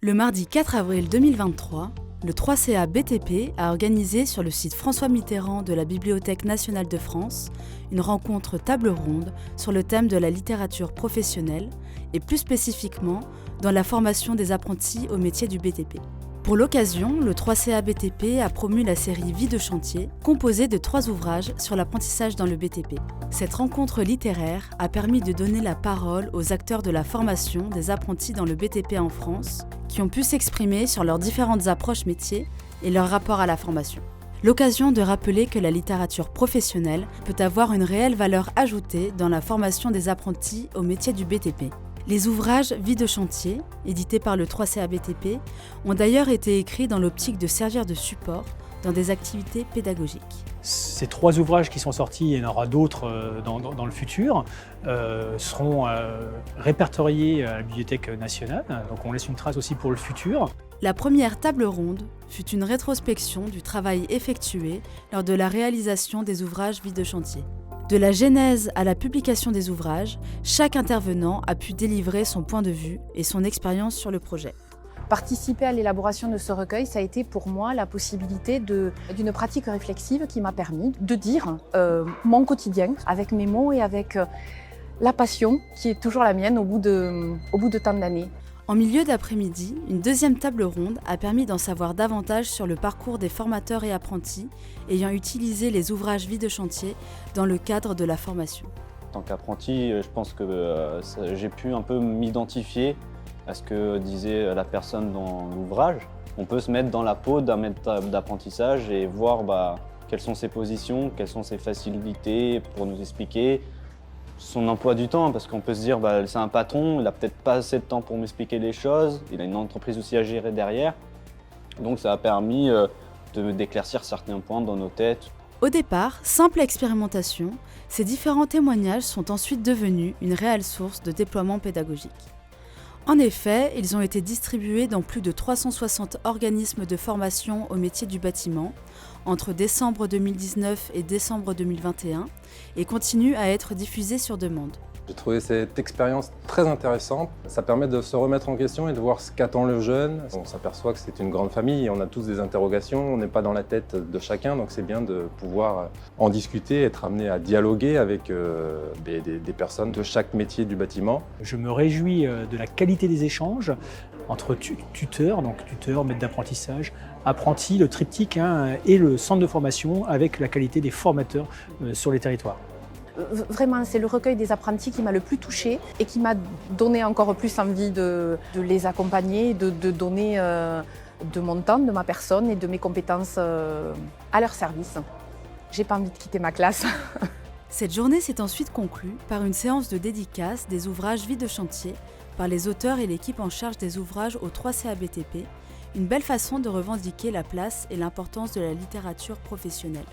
Le mardi 4 avril 2023, le 3CA BTP a organisé sur le site François Mitterrand de la Bibliothèque nationale de France une rencontre table ronde sur le thème de la littérature professionnelle et plus spécifiquement dans la formation des apprentis au métier du BTP. Pour l'occasion, le 3CA BTP a promu la série Vie de chantier, composée de 3 ouvrages sur l'apprentissage dans le BTP. Cette rencontre littéraire a permis de donner la parole aux acteurs de la formation des apprentis dans le BTP en France, qui ont pu s'exprimer sur leurs différentes approches métiers et leur rapport à la formation. L'occasion de rappeler que la littérature professionnelle peut avoir une réelle valeur ajoutée dans la formation des apprentis au métier du BTP. Les ouvrages Vie de chantier, édités par le 3CA BTP, ont d'ailleurs été écrits dans l'optique de servir de support dans des activités pédagogiques. Ces 3 ouvrages qui sont sortis, il y en aura d'autres dans le futur, seront répertoriés à la Bibliothèque nationale, donc on laisse une trace aussi pour le futur. La première table ronde fut une rétrospection du travail effectué lors de la réalisation des ouvrages Vie de chantier. De la genèse à la publication des ouvrages, chaque intervenant a pu délivrer son point de vue et son expérience sur le projet. Participer à l'élaboration de ce recueil, ça a été pour moi la possibilité d'une pratique réflexive qui m'a permis de dire mon quotidien avec mes mots et avec la passion qui est toujours la mienne au bout de tant d'années. En milieu d'après-midi, une deuxième table ronde a permis d'en savoir davantage sur le parcours des formateurs et apprentis ayant utilisé les ouvrages Vie de chantier dans le cadre de la formation. En tant qu'apprenti, je pense que j'ai pu un peu m'identifier à ce que disait la personne dans l'ouvrage. On peut se mettre dans la peau d'un maître d'apprentissage et voir quelles sont ses positions, quelles sont ses facilités pour nous expliquer son emploi du temps, parce qu'on peut se dire c'est un patron, il n'a peut-être pas assez de temps pour m'expliquer les choses, il a une entreprise aussi à gérer derrière. Donc ça a permis d'éclaircir certains points dans nos têtes. Au départ, simple expérimentation, ces différents témoignages sont ensuite devenus une réelle source de déploiement pédagogique. En effet, ils ont été distribués dans plus de 360 organismes de formation au métier du bâtiment entre décembre 2019 et décembre 2021 et continuent à être diffusés sur demande. J'ai trouvé cette expérience très intéressante. Ça permet de se remettre en question et de voir ce qu'attend le jeune. On s'aperçoit que c'est une grande famille et on a tous des interrogations. On n'est pas dans la tête de chacun, donc c'est bien de pouvoir en discuter, être amené à dialoguer avec des personnes de chaque métier du bâtiment. Je me réjouis de la qualité des échanges entre tuteurs, maîtres d'apprentissage, apprentis, le triptyque et le centre de formation avec la qualité des formateurs sur les territoires. Vraiment, c'est le recueil des apprentis qui m'a le plus touchée et qui m'a donné encore plus envie de les accompagner, de donner de mon temps, de ma personne et de mes compétences à leur service. J'ai pas envie de quitter ma classe. Cette journée s'est ensuite conclue par une séance de dédicace des ouvrages Vie de chantier par les auteurs et l'équipe en charge des ouvrages au 3CA BTP, une belle façon de revendiquer la place et l'importance de la littérature professionnelle.